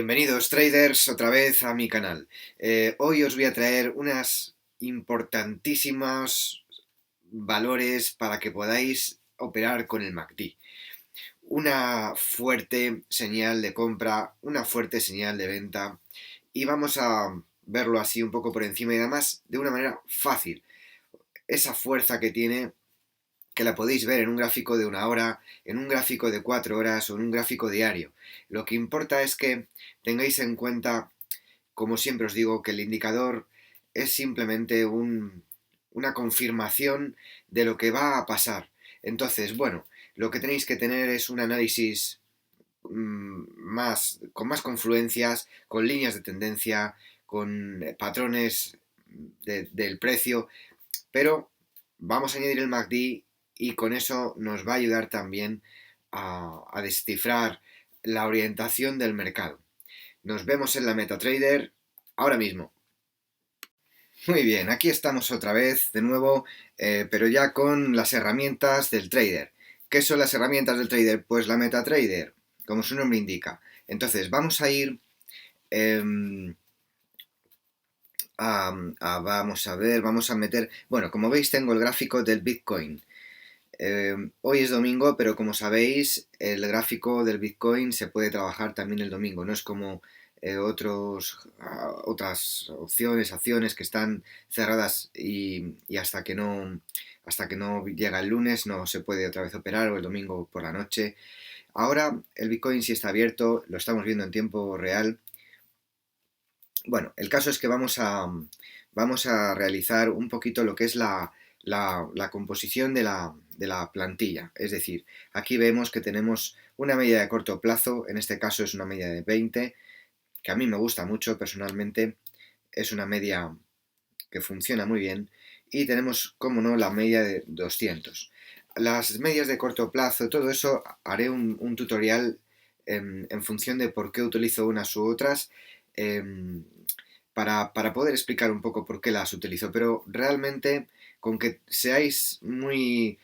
Bienvenidos traders otra vez a mi canal. Hoy os voy a traer unas importantísimas valores para que podáis operar con el MACD. Una fuerte señal de compra, una fuerte señal de venta y vamos a verlo así un poco por encima y además de una manera fácil. Esa fuerza que tiene, que la podéis ver en un gráfico de 1 hora, en un gráfico de 4 horas o en un gráfico diario. Lo que importa es que tengáis en cuenta, como siempre os digo, que el indicador es simplemente una confirmación de lo que va a pasar. Entonces, bueno, lo que tenéis que tener es un análisis con más confluencias, con líneas de tendencia, con patrones del precio, pero vamos a añadir el MACD y con eso nos va a ayudar también a descifrar la orientación del mercado. Nos vemos en la MetaTrader ahora mismo. Muy bien, aquí estamos otra vez de nuevo, pero ya con las herramientas del trader. ¿Qué son las herramientas del trader? Pues la MetaTrader, como su nombre indica. Entonces vamos a ir eh, vamos a ver, vamos a meter... Bueno, como veis tengo el gráfico del Bitcoin. Hoy es domingo, pero como sabéis, el gráfico del Bitcoin se puede trabajar también el domingo. No es como otras opciones, acciones que están cerradas y hasta que no llega el lunes no se puede otra vez operar o el domingo por la noche. Ahora el Bitcoin sí está abierto, lo estamos viendo en tiempo real. Bueno, el caso es que vamos a realizar un poquito lo que es la composición de la plantilla. Es decir, aquí vemos que tenemos una media de corto plazo, en este caso es una media de 20, que a mí me gusta mucho personalmente, es una media que funciona muy bien, y tenemos, como no, la media de 200. Las medias de corto plazo, todo eso haré un tutorial en función de por qué utilizo unas u otras, em, para poder explicar un poco por qué las utilizo, pero realmente con que seáis muy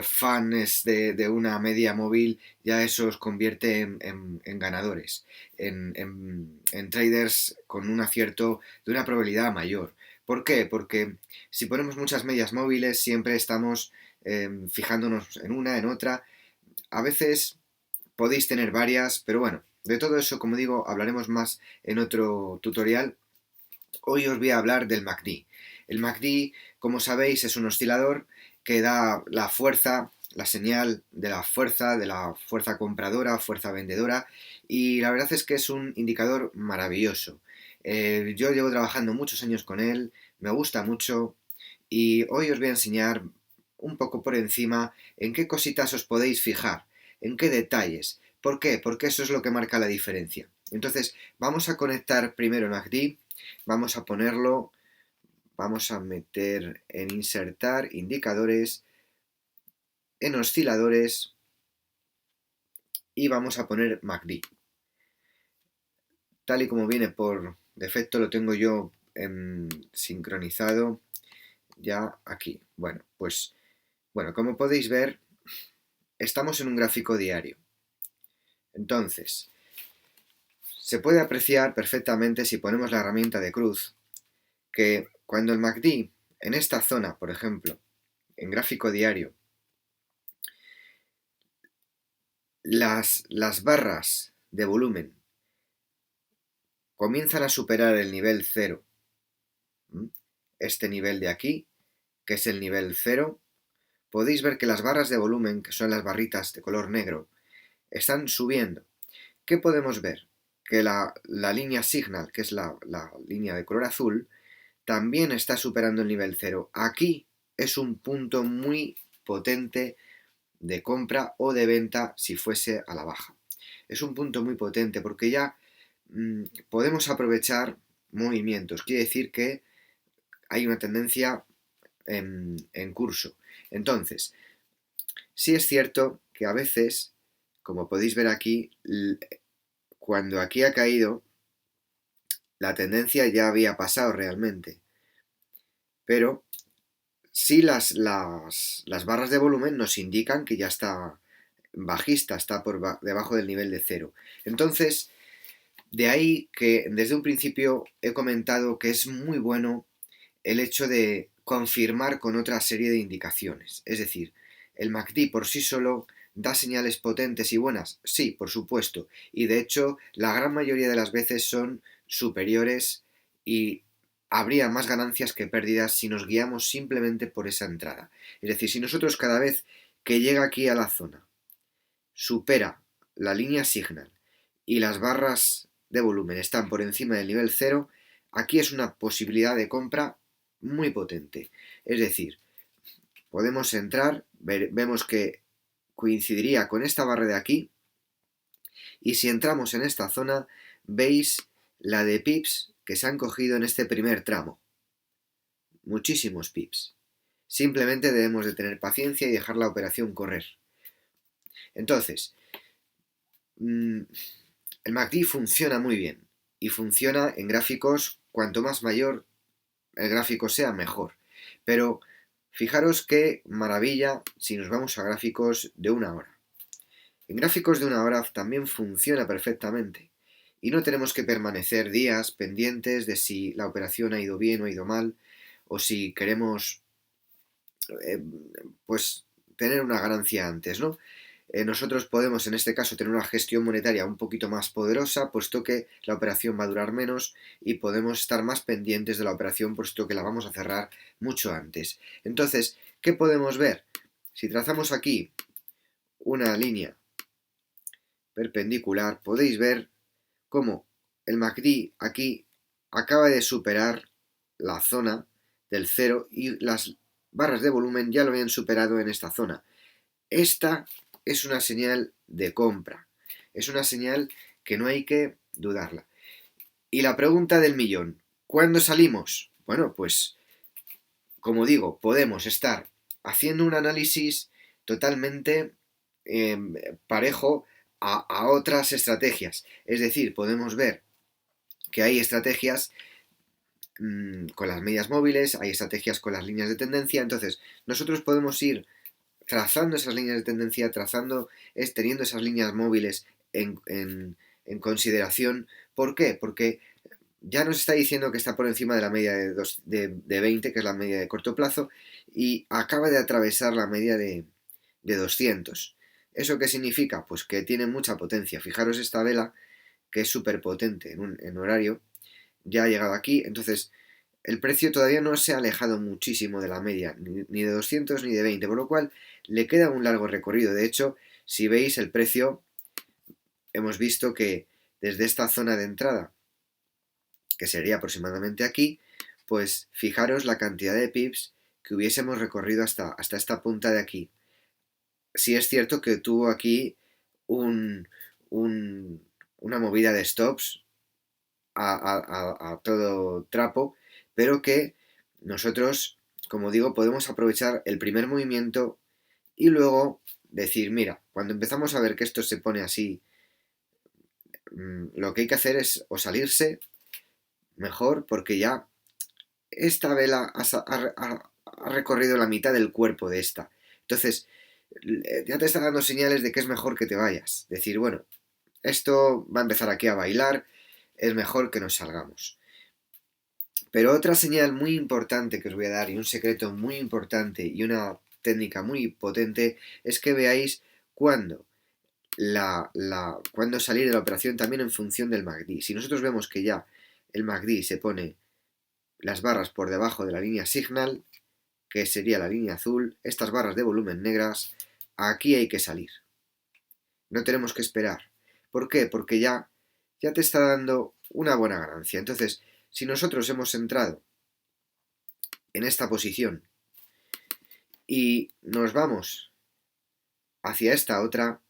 fans de una media móvil, ya eso os convierte en ganadores, en traders con un acierto de una probabilidad mayor. ¿Por qué? Porque si ponemos muchas medias móviles, siempre estamos fijándonos en una, en otra. A veces podéis tener varias, pero bueno, de todo eso, como digo, hablaremos más en otro tutorial. Hoy os voy a hablar del MACD. El MACD, como sabéis, es un oscilador que da la fuerza, la señal de la fuerza compradora, fuerza vendedora, y la verdad es que es un indicador maravilloso. Yo llevo trabajando muchos años con él, me gusta mucho, y hoy os voy a enseñar un poco por encima en qué cositas os podéis fijar, en qué detalles. ¿Por qué? Porque eso es lo que marca la diferencia. Entonces, vamos a conectar primero el MACD. Vamos a ponerlo, vamos a meter en insertar indicadores, en osciladores y vamos a poner MACD. Tal y como viene por defecto lo tengo yo sincronizado ya aquí. Bueno, pues bueno, como podéis ver, estamos en un gráfico diario. Entonces, se puede apreciar perfectamente si ponemos la herramienta de cruz que cuando el MACD en esta zona, por ejemplo, en gráfico diario, las barras de volumen comienzan a superar el nivel 0, este nivel de aquí, que es el nivel 0, podéis ver que las barras de volumen, que son las barritas de color negro, están subiendo. ¿Qué podemos ver? Que la línea Signal, que es la línea de color azul, también está superando el nivel 0. Aquí es un punto muy potente de compra o de venta si fuese a la baja. Es un punto muy potente porque ya podemos aprovechar movimientos. Quiere decir que hay una tendencia en curso. Entonces, sí es cierto que a veces, como podéis ver aquí, cuando aquí ha caído, la tendencia ya había pasado realmente. Pero sí las barras de volumen nos indican que ya está bajista, está por debajo del nivel de 0. Entonces, De ahí que desde un principio he comentado que es muy bueno el hecho de confirmar con otra serie de indicaciones. Es decir, el MACD por sí solo da señales potentes y buenas. Sí, por supuesto. Y de hecho, la gran mayoría de las veces son superiores y habría más ganancias que pérdidas si nos guiamos simplemente por esa entrada. Es decir, si nosotros cada vez que llega aquí a la zona supera la línea Signal y las barras de volumen están por encima del nivel cero, aquí es una posibilidad de compra muy potente. Es decir, podemos entrar, vemos que coincidiría con esta barra de aquí, y si entramos en esta zona, veis la de pips que se han cogido en este primer tramo. Muchísimos pips. Simplemente debemos de tener paciencia y dejar la operación correr. Entonces, el MACD funciona muy bien y funciona en gráficos, cuanto más mayor el gráfico sea, mejor. Pero fijaros qué maravilla si nos vamos a gráficos de una hora. En gráficos de una hora también funciona perfectamente y no tenemos que permanecer días pendientes de si la operación ha ido bien o ha ido mal o si queremos eh, pues tener una ganancia antes, ¿no? Nosotros podemos en este caso tener una gestión monetaria un poquito más poderosa, puesto que la operación va a durar menos y podemos estar más pendientes de la operación, puesto que la vamos a cerrar mucho antes. Entonces, ¿qué podemos ver? Si trazamos aquí una línea perpendicular, podéis ver cómo el MACD aquí acaba de superar la zona del cero y las barras de volumen ya lo habían superado en esta zona. Esta es una señal de compra. Es una señal que no hay que dudarla. Y la pregunta del millón, ¿cuándo salimos? Bueno, pues como digo, podemos estar haciendo un análisis totalmente eh, parejo a otras estrategias. Es decir, podemos ver que hay estrategias con las medias móviles, hay estrategias con las líneas de tendencia, entonces nosotros podemos ir trazando esas líneas de tendencia, teniendo esas líneas móviles en consideración. ¿Por qué? Porque ya nos está diciendo que está por encima de la media de 20, que es la media de corto plazo, y acaba de atravesar la media de 200. ¿Eso qué significa? Pues que tiene mucha potencia. Fijaros esta vela, que es súper potente en horario, ya ha llegado aquí, entonces el precio todavía no se ha alejado muchísimo de la media, ni de 200 ni de 20, por lo cual le queda un largo recorrido. De hecho, si veis el precio, hemos visto que desde esta zona de entrada, que sería aproximadamente aquí, pues fijaros la cantidad de pips que hubiésemos recorrido hasta esta punta de aquí. Sí es cierto que tuvo aquí un, una movida de stops a todo trapo, pero que nosotros, como digo, podemos aprovechar el primer movimiento y luego decir, mira, cuando empezamos a ver que esto se pone así, lo que hay que hacer es o salirse mejor porque ya esta vela ha recorrido la mitad del cuerpo de esta. Entonces, ya te está dando señales de que es mejor que te vayas. Decir, bueno, esto va a empezar aquí a bailar, es mejor que nos salgamos. Pero otra señal muy importante que os voy a dar y un secreto muy importante y una técnica muy potente es que veáis cuándo, cuándo salir de la operación también en función del MACD. Si nosotros vemos que ya el MACD se pone las barras por debajo de la línea Signal, que sería la línea azul, estas barras de volumen negras, aquí hay que salir. No tenemos que esperar. ¿Por qué? Porque ya te está dando una buena ganancia. Entonces, si nosotros hemos entrado en esta posición y nos vamos hacia esta otra,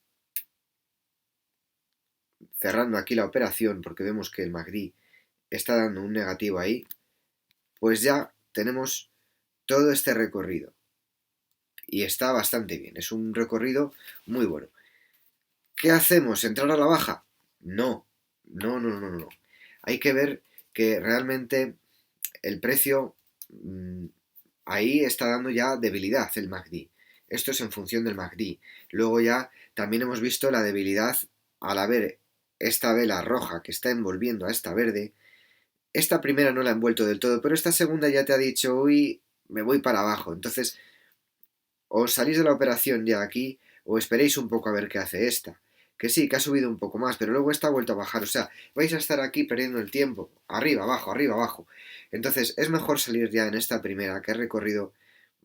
cerrando aquí la operación porque vemos que el MACD está dando un negativo ahí, pues ya tenemos todo este recorrido y está bastante bien, es un recorrido muy bueno. ¿Qué hacemos? ¿Entrar a la baja? No, no. Hay que ver que realmente el precio ahí está dando ya debilidad el MACD. Esto es en función del MACD. Luego ya también hemos visto la debilidad al haber esta vela roja que está envolviendo a esta verde, esta primera no la ha envuelto del todo, pero esta segunda ya te ha dicho, uy, me voy para abajo. Entonces, o salís de la operación ya aquí, o esperéis un poco a ver qué hace esta. Que sí, que ha subido un poco más, pero luego esta ha vuelto a bajar. O sea, vais a estar aquí perdiendo el tiempo. Arriba, abajo, arriba, abajo. Entonces, es mejor salir ya en esta primera, que he recorrido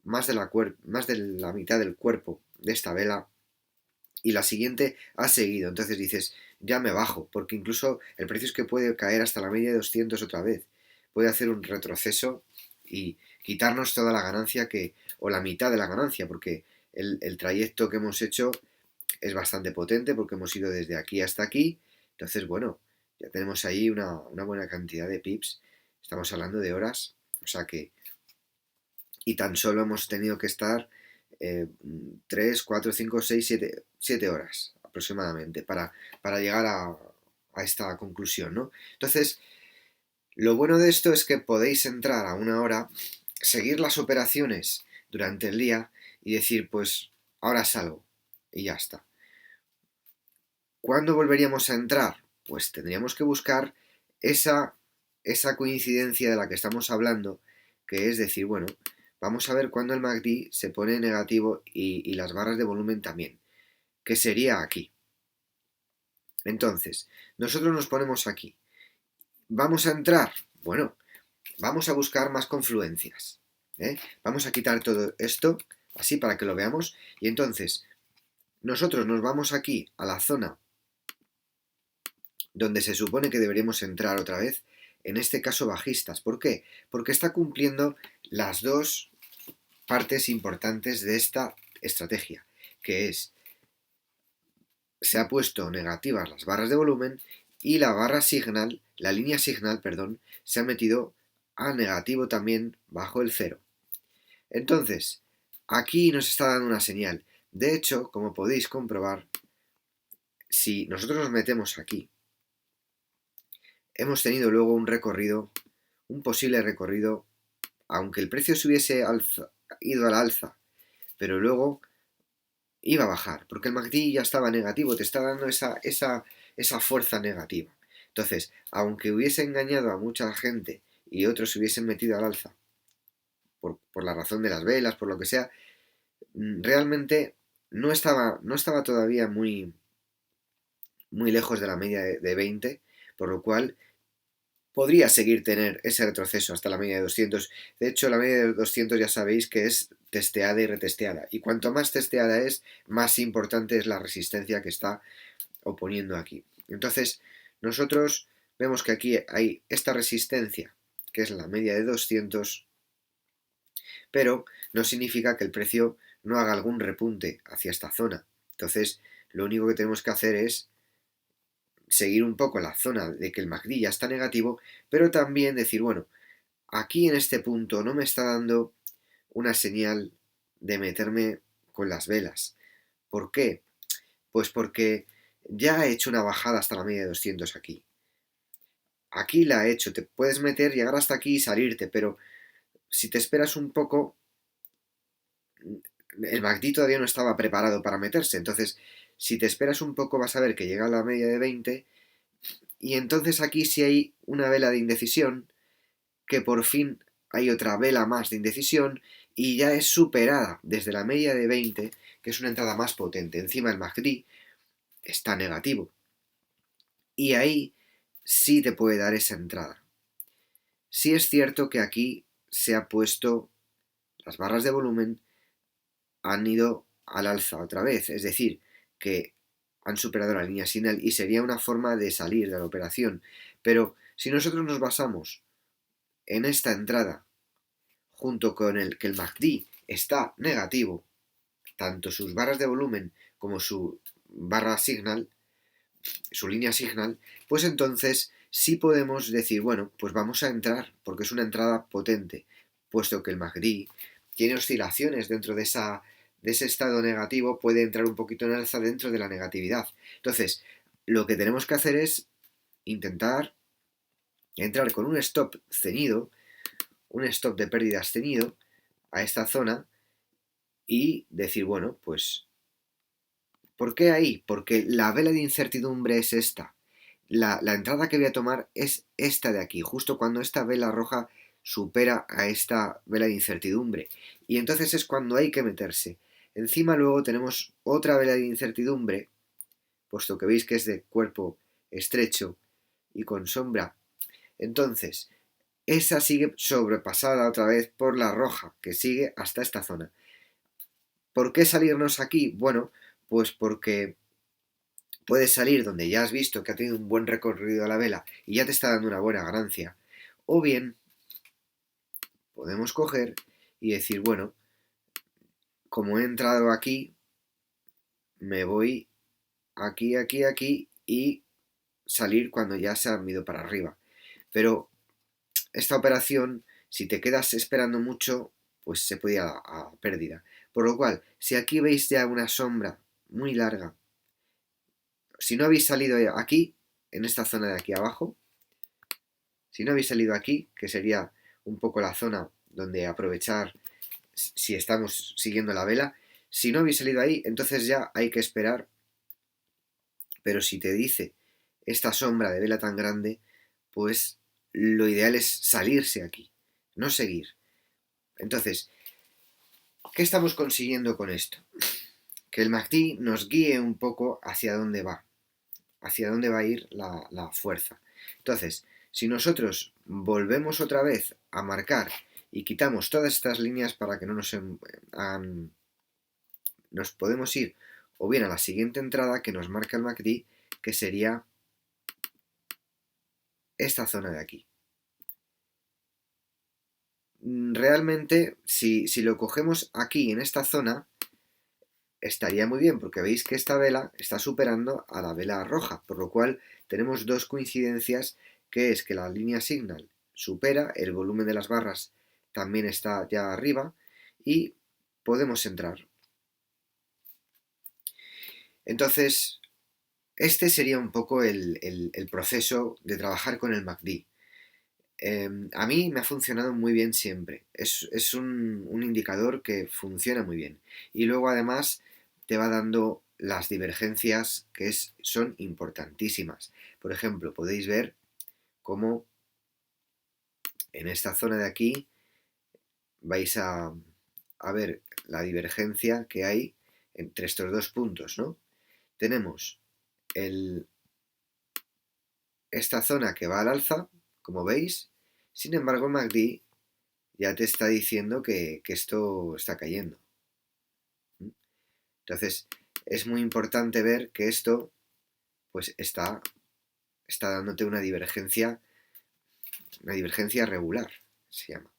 más de la mitad del cuerpo de esta vela, y la siguiente ha seguido. Entonces dices, ya me bajo, porque incluso el precio es que puede caer hasta la media de 200 otra vez. Puede hacer un retroceso y quitarnos toda la ganancia o la mitad de la ganancia, porque el trayecto que hemos hecho es bastante potente, porque hemos ido desde aquí hasta aquí. Entonces, bueno, ya tenemos ahí una buena cantidad de pips. Estamos hablando de horas, o sea que y tan solo hemos tenido que estar 3, 4, 5, 6, 7 horas aproximadamente para llegar a esta conclusión, ¿no? Entonces, lo bueno de esto es que podéis entrar a una hora, seguir las operaciones durante el día y decir, pues ahora salgo y ya está. ¿Cuándo volveríamos a entrar? Pues tendríamos que buscar esa, esa coincidencia de la que estamos hablando, que es decir, bueno, vamos a ver cuándo el MACD se pone negativo y las barras de volumen también, que sería aquí. Entonces, nosotros nos ponemos aquí. ¿Vamos a entrar? Bueno, vamos a buscar más confluencias. Vamos a quitar todo esto, así para que lo veamos, y entonces nosotros nos vamos aquí a la zona donde se supone que deberíamos entrar otra vez, en este caso bajistas. ¿Por qué? Porque está cumpliendo las dos partes importantes de esta estrategia, que es, se ha puesto negativas las barras de volumen y la línea signal, perdón, se ha metido a negativo también bajo el cero. Entonces, aquí nos está dando una señal. De hecho, como podéis comprobar, si nosotros nos metemos aquí, hemos tenido luego un posible recorrido, aunque el precio se hubiese ido al alza, pero luego iba a bajar, porque el MACD ya estaba negativo, te está dando esa fuerza negativa. Entonces, aunque hubiese engañado a mucha gente y otros se hubiesen metido al alza, por la razón de las velas, por lo que sea, realmente no estaba todavía muy lejos de la media de 20, por lo cual podría seguir tener ese retroceso hasta la media de 200. De hecho, la media de 200 ya sabéis que es testeada y retesteada. Y cuanto más testeada es, más importante es la resistencia que está oponiendo aquí. Entonces, nosotros vemos que aquí hay esta resistencia, que es la media de 200, pero no significa que el precio no haga algún repunte hacia esta zona. Entonces, lo único que tenemos que hacer es seguir un poco la zona de que el MACD ya está negativo, pero también decir, bueno, aquí en este punto no me está dando una señal de meterme con las velas. ¿Por qué? Pues porque ya he hecho una bajada hasta la media de 200 aquí. Aquí la he hecho, te puedes meter, llegar hasta aquí y salirte, pero si te esperas un poco, el MACD todavía no estaba preparado para meterse. Entonces, si te esperas un poco vas a ver que llega a la media de 20 y entonces aquí sí hay una vela de indecisión, que por fin hay otra vela más de indecisión y ya es superada desde la media de 20, que es una entrada más potente. Encima el MACD está negativo. Y ahí sí te puede dar esa entrada. Sí es cierto que aquí se ha puesto, las barras de volumen han ido al alza otra vez, es decir, que han superado la línea señal y sería una forma de salir de la operación. Pero si nosotros nos basamos en esta entrada, junto con el que el MACD está negativo, tanto sus barras de volumen como su barra signal, su línea signal, pues entonces sí podemos decir, bueno, pues vamos a entrar, porque es una entrada potente, puesto que el MACD tiene oscilaciones dentro de ese estado negativo, puede entrar un poquito en alza dentro de la negatividad. Entonces, lo que tenemos que hacer es intentar entrar con un stop ceñido, un stop de pérdidas ceñido a esta zona y decir, bueno, pues, ¿por qué ahí? Porque la vela de incertidumbre es esta. la entrada que voy a tomar es esta de aquí, justo cuando esta vela roja supera a esta vela de incertidumbre. Y entonces es cuando hay que meterse. Encima luego tenemos otra vela de incertidumbre, puesto que veis que es de cuerpo estrecho y con sombra. Entonces, esa sigue sobrepasada otra vez por la roja, que sigue hasta esta zona. ¿Por qué salirnos aquí? Bueno, pues porque puedes salir donde ya has visto que ha tenido un buen recorrido a la vela y ya te está dando una buena ganancia. O bien, podemos coger y decir, bueno, como he entrado aquí, me voy aquí, aquí, aquí y salir cuando ya se han ido para arriba. Pero esta operación, si te quedas esperando mucho, pues se puede ir a pérdida. Por lo cual, si aquí veis ya una sombra muy larga, si no habéis salido aquí, en esta zona de aquí abajo, si no habéis salido aquí, que sería un poco la zona donde aprovechar si estamos siguiendo la vela, si no habéis salido ahí, entonces ya hay que esperar. Pero si te dice esta sombra de vela tan grande, pues lo ideal es salirse aquí, no seguir. Entonces, ¿qué estamos consiguiendo con esto? Que el MACD nos guíe un poco hacia dónde va a ir la fuerza. Entonces, si nosotros volvemos otra vez a marcar y quitamos todas estas líneas para que no nos podemos ir o bien a la siguiente entrada que nos marca el MACD, que sería esta zona de aquí. Realmente, si lo cogemos aquí en esta zona, estaría muy bien, porque veis que esta vela está superando a la vela roja, por lo cual tenemos dos coincidencias, que es que la línea signal supera, el volumen de las barras también está ya arriba y podemos entrar. Entonces, este sería un poco el proceso de trabajar con el MACD. A mí me ha funcionado muy bien siempre. Es un indicador que funciona muy bien. Y luego además te va dando las divergencias que son importantísimas. Por ejemplo, podéis ver cómo en esta zona de aquí vais a ver la divergencia que hay entre estos dos puntos, ¿no? Tenemos esta zona que va al alza, como veis. Sin embargo, el MACD ya te está diciendo que esto está cayendo. Entonces, es muy importante ver que esto pues está dándote una divergencia regular, se llama.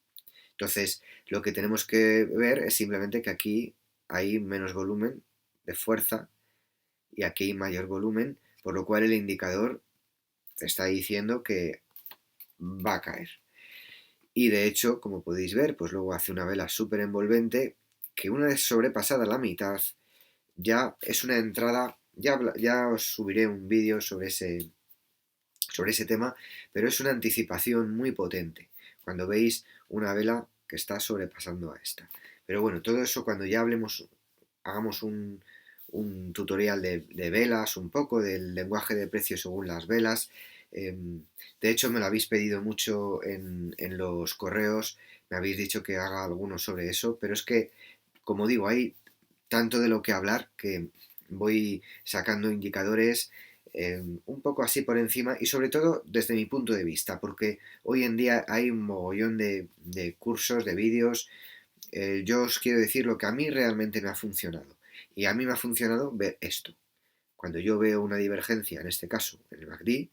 Entonces, lo que tenemos que ver es simplemente que aquí hay menos volumen de fuerza y aquí hay mayor volumen, por lo cual el indicador te está diciendo que va a caer. Y de hecho, como podéis ver, pues luego hace una vela súper envolvente que una vez sobrepasada la mitad ya es una entrada, ya os subiré un vídeo sobre ese tema, pero es una anticipación muy potente cuando veis una vela que está sobrepasando a esta. Pero bueno, todo eso cuando ya hagamos un tutorial de velas, un poco del lenguaje de precios según las velas. De hecho, me lo habéis pedido mucho en los correos, me habéis dicho que haga alguno sobre eso, pero es que, como digo, hay tanto de lo que hablar que voy sacando indicadores un poco así por encima y sobre todo desde mi punto de vista, porque hoy en día hay un mogollón de cursos, de vídeos. Yo os quiero decir lo que a mí realmente me ha funcionado. Y a mí me ha funcionado ver esto. Cuando yo veo una divergencia, en este caso en el MACD,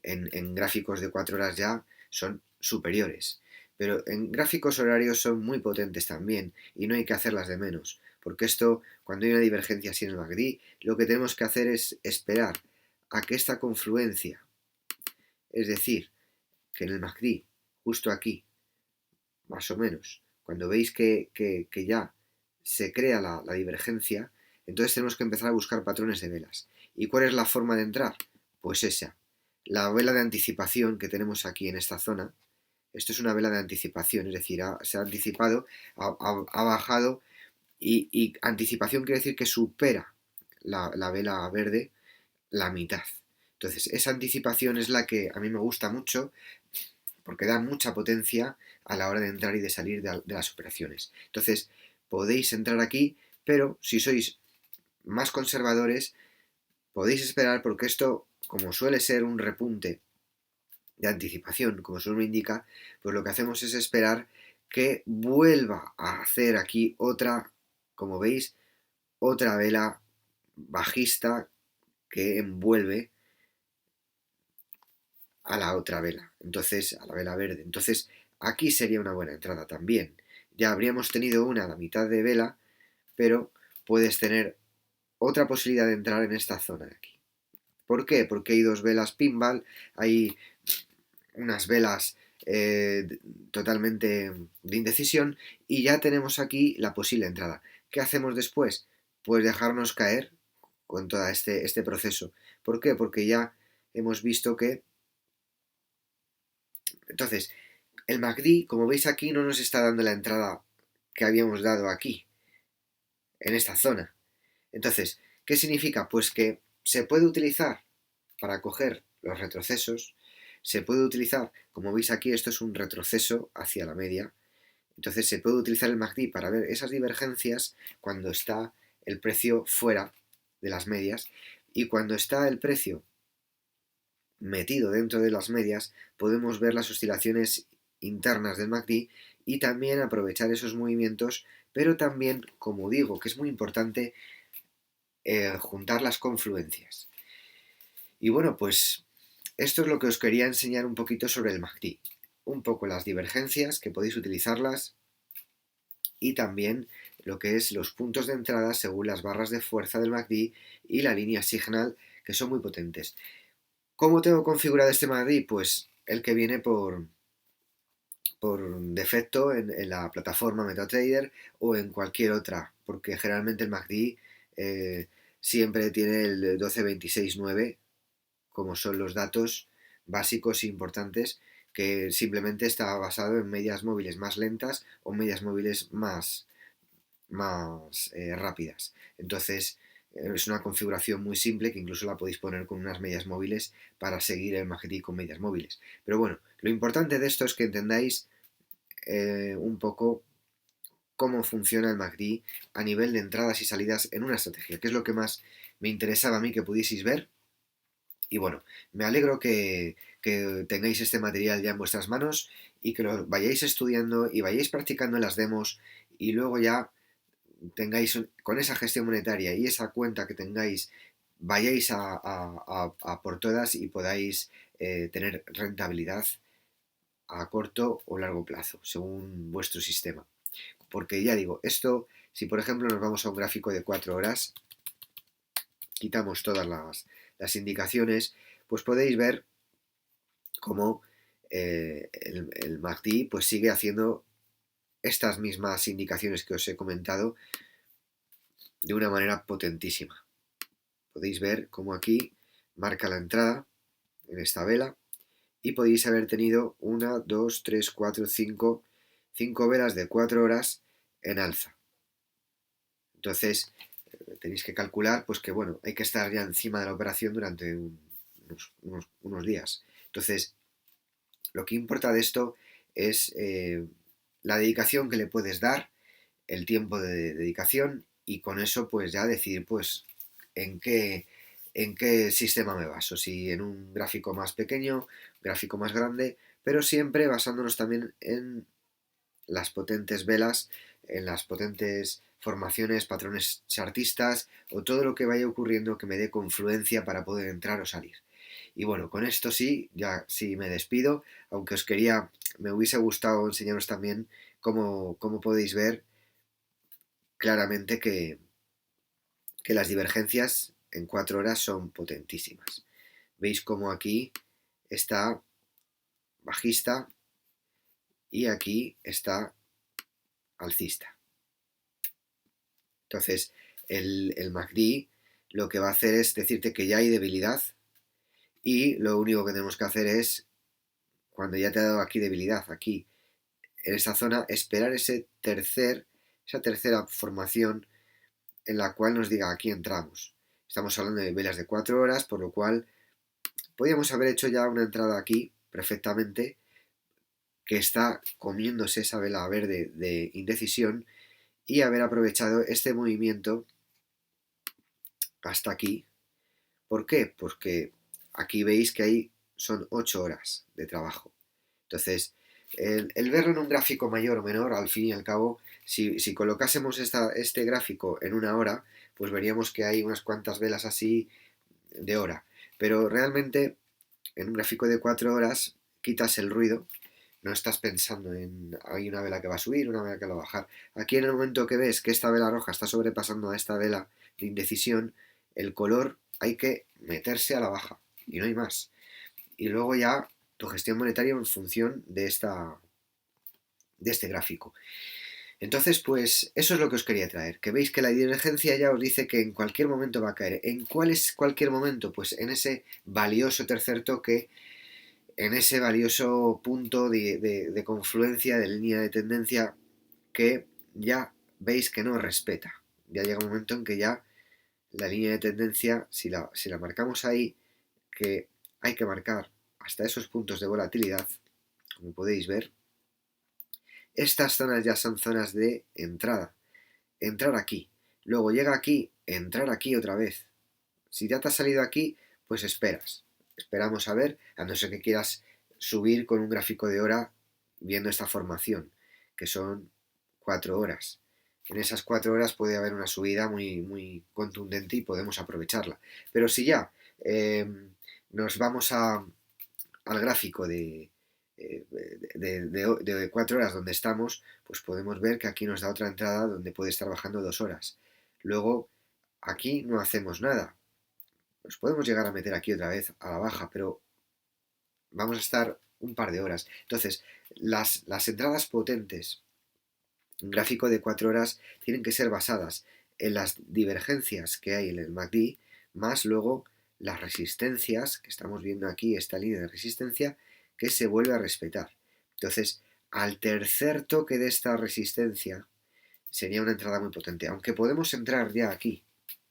en gráficos de 4 horas ya son superiores. Pero en gráficos horarios son muy potentes también y no hay que hacerlas de menos. Porque esto, cuando hay una divergencia así en el MACD, lo que tenemos que hacer es esperar a que esta confluencia, es decir, que en el MACD, justo aquí, más o menos, cuando veis que ya se crea la divergencia, entonces tenemos que empezar a buscar patrones de velas. ¿Y cuál es la forma de entrar? Pues esa, la vela de anticipación que tenemos aquí en esta zona. Esto es una vela de anticipación, es decir, se ha anticipado, ha bajado y anticipación quiere decir que supera la vela verde la mitad. Entonces, esa anticipación es la que a mí me gusta mucho porque da mucha potencia a la hora de entrar y de salir de las operaciones. Entonces, podéis entrar aquí, pero si sois más conservadores, podéis esperar porque esto, como suele ser un repunte de anticipación, como su nombre indica, pues lo que hacemos es esperar que vuelva a hacer aquí otra, como veis, otra vela bajista que envuelve a la otra vela, entonces a la vela verde. Entonces aquí sería una buena entrada también. Ya habríamos tenido una a la mitad de vela, pero puedes tener otra posibilidad de entrar en esta zona de aquí. ¿Por qué? Porque hay dos velas pinball, hay unas velas totalmente de indecisión y ya tenemos aquí la posible entrada. ¿Qué hacemos después? Pues dejarnos caer con todo este proceso. ¿Por qué? Porque ya hemos visto que... Entonces, el MACD, como veis aquí, no nos está dando la entrada que habíamos dado aquí, en esta zona. Entonces, ¿qué significa? Pues que se puede utilizar para coger los retrocesos, se puede utilizar, como veis aquí, esto es un retroceso hacia la media, entonces se puede utilizar el MACD para ver esas divergencias cuando está el precio fuera de las medias y cuando está el precio metido dentro de las medias podemos ver las oscilaciones internas del MACD y también aprovechar esos movimientos, pero también, como digo, que es muy importante juntar las confluencias. Y bueno, pues esto es lo que os quería enseñar un poquito sobre el MACD. Un poco las divergencias, que podéis utilizarlas, y también lo que es los puntos de entrada según las barras de fuerza del MACD y la línea Signal, que son muy potentes. ¿Cómo tengo configurado este MACD? Pues el que viene por defecto en la plataforma MetaTrader o en cualquier otra, porque generalmente el MACD siempre tiene el 12.26.9 como son los datos básicos e importantes, que simplemente está basado en medias móviles más lentas o medias móviles más rápidas. Entonces es una configuración muy simple que incluso la podéis poner con unas medias móviles para seguir el MACD con medias móviles. Pero bueno, lo importante de esto es que entendáis un poco cómo funciona el MACD a nivel de entradas y salidas en una estrategia, que es lo que más me interesaba a mí que pudieseis ver. Y bueno, me alegro que tengáis este material ya en vuestras manos y que lo vayáis estudiando y vayáis practicando en las demos y luego ya tengáis con esa gestión monetaria y esa cuenta que tengáis, vayáis a por todas y podáis tener rentabilidad a corto o largo plazo, según vuestro sistema. Porque ya digo, esto, si por ejemplo nos vamos a un gráfico de 4 horas, quitamos todas las indicaciones, pues podéis ver cómo el MACD pues sigue haciendo estas mismas indicaciones que os he comentado de una manera potentísima. Podéis ver cómo aquí marca la entrada en esta vela y podéis haber tenido 1, 2, 3, 4, 5 velas de 4 horas en alza. Entonces tenéis que calcular pues que bueno, hay que estar ya encima de la operación durante unos días. Entonces, lo que importa de esto es la dedicación que le puedes dar, el tiempo de dedicación y con eso pues ya decidir pues en qué sistema me baso, si en un gráfico más pequeño, gráfico más grande, pero siempre basándonos también en las potentes velas, en las potentes formaciones, patrones chartistas o todo lo que vaya ocurriendo que me dé confluencia para poder entrar o salir. Y bueno, con esto sí, ya sí me despido, aunque me hubiese gustado enseñaros también cómo podéis ver claramente que las divergencias en 4 horas son potentísimas. Veis cómo aquí está bajista y aquí está alcista. Entonces, el MACD lo que va a hacer es decirte que ya hay debilidad y lo único que tenemos que hacer es, cuando ya te ha dado aquí debilidad, aquí en esta zona, esperar esa tercera formación en la cual nos diga aquí entramos. Estamos hablando de velas de 4 horas, por lo cual podíamos haber hecho ya una entrada aquí perfectamente que está comiéndose esa vela verde de indecisión y haber aprovechado este movimiento hasta aquí. ¿Por qué? Porque aquí veis que ahí son 8 horas de trabajo. Entonces, el verlo en un gráfico mayor o menor, al fin y al cabo, si colocásemos este gráfico en una hora, pues veríamos que hay unas cuantas velas así de hora. Pero realmente, en un gráfico de 4 horas, quitas el ruido, no estás pensando en hay una vela que va a subir, una vela que va a bajar. Aquí en el momento que ves que esta vela roja está sobrepasando a esta vela de indecisión, el color hay que meterse a la baja y no hay más. Y luego ya tu gestión monetaria en función de este gráfico. Entonces, pues eso es lo que os quería traer, que veis que la divergencia ya os dice que en cualquier momento va a caer. ¿En cuál es cualquier momento? Pues en ese valioso tercer toque, en ese valioso punto de confluencia, de línea de tendencia, que ya veis que no respeta. Ya llega un momento en que ya la línea de tendencia, si la marcamos ahí, que hay que marcar hasta esos puntos de volatilidad, como podéis ver, estas zonas ya son zonas de entrada. Entrar aquí. Luego llega aquí, entrar aquí otra vez. Si ya te has salido aquí, pues esperas. Esperamos a ver, a no ser que quieras subir con un gráfico de hora viendo esta formación, que son 4 horas. En esas 4 horas puede haber una subida muy, muy contundente y podemos aprovecharla. Pero si ya eh, nos vamos al gráfico de 4 horas donde estamos, pues podemos ver que aquí nos da otra entrada donde puede estar bajando 2 horas. Luego, aquí no hacemos nada. Nos podemos llegar a meter aquí otra vez a la baja, pero vamos a estar un par de horas. Entonces, las entradas potentes, un gráfico de 4 horas, tienen que ser basadas en las divergencias que hay en el MACD, más luego las resistencias, que estamos viendo aquí, esta línea de resistencia, que se vuelve a respetar. Entonces, al tercer toque de esta resistencia, sería una entrada muy potente, aunque podemos entrar ya aquí,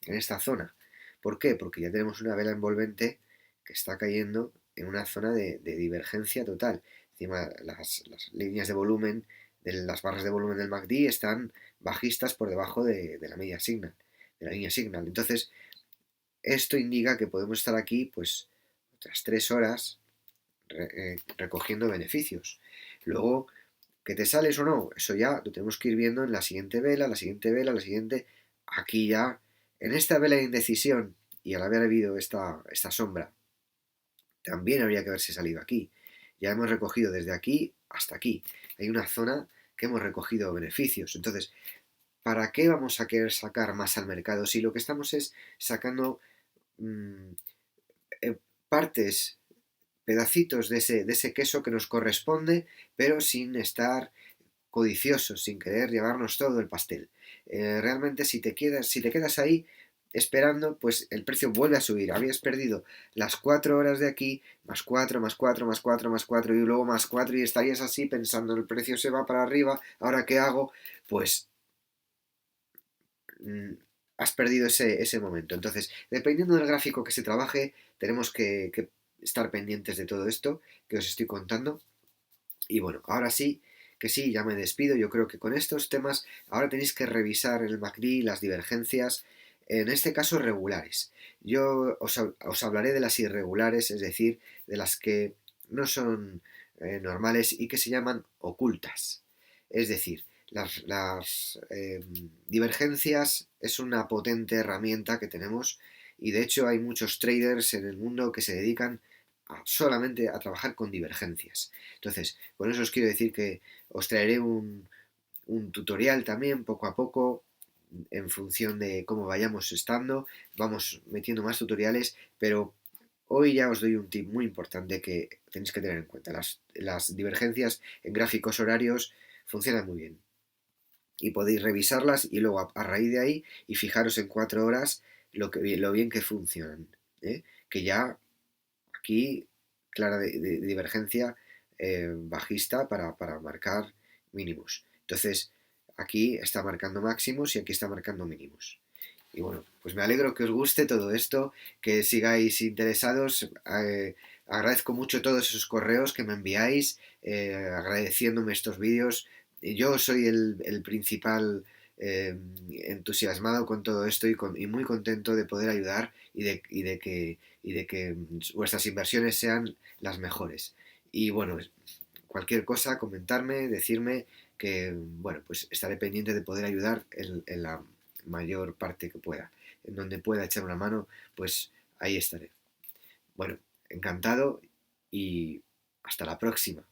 en esta zona. ¿Por qué? Porque ya tenemos una vela envolvente que está cayendo en una zona de divergencia total. Encima, las líneas de volumen, de las barras de volumen del MACD están bajistas por debajo de la media signal, de la línea signal. Entonces, esto indica que podemos estar aquí, pues, otras 3 horas recogiendo beneficios. Luego, que te sales o no, eso ya lo tenemos que ir viendo en la siguiente vela, la siguiente vela, la siguiente. Aquí ya, en esta vela de indecisión, y al haber habido esta sombra, también habría que haberse salido aquí. Ya hemos recogido desde aquí hasta aquí. Hay una zona que hemos recogido beneficios. Entonces, ¿para qué vamos a querer sacar más al mercado si lo que estamos es sacando mmm, partes, pedacitos de ese queso que nos corresponde, pero sin estar codiciosos, sin querer llevarnos todo el pastel? Realmente si te quedas ahí esperando, pues el precio vuelve a subir. Habías perdido las 4 horas de aquí, más 4 más 4 más 4 más 4 y luego más 4 y estarías así pensando, el precio se va para arriba, ¿ahora qué hago? Pues mm, has perdido ese momento. Entonces, dependiendo del gráfico que se trabaje, tenemos que estar pendientes de todo esto que os estoy contando. Y bueno, ahora sí, que sí, ya me despido. Yo creo que con estos temas ahora tenéis que revisar el MACD, las divergencias, en este caso regulares. Yo os hablaré de las irregulares, es decir, de las que no son normales y que se llaman ocultas. Es decir, las divergencias es una potente herramienta que tenemos y de hecho hay muchos traders en el mundo que se dedican solamente a trabajar con divergencias. Entonces, con eso os quiero decir que os traeré un tutorial también poco a poco en función de cómo vayamos estando. Vamos metiendo más tutoriales, pero hoy ya os doy un tip muy importante que tenéis que tener en cuenta. Las divergencias en gráficos horarios funcionan muy bien y podéis revisarlas y luego a raíz de ahí y fijaros en 4 horas lo bien que funcionan. ¿Eh? Que ya aquí clara de divergencia bajista para marcar mínimos. Entonces, aquí está marcando máximos y aquí está marcando mínimos. Y bueno, pues me alegro que os guste todo esto, que sigáis interesados. Agradezco mucho todos esos correos que me enviáis, agradeciéndome estos vídeos. Y yo soy el principal entusiasmado con todo esto y muy contento de poder ayudar y de que vuestras inversiones sean las mejores. Y bueno, cualquier cosa, comentarme, decirme que, bueno, pues estaré pendiente de poder ayudar en la mayor parte que pueda. En donde pueda echar una mano, pues ahí estaré. Bueno, encantado y hasta la próxima.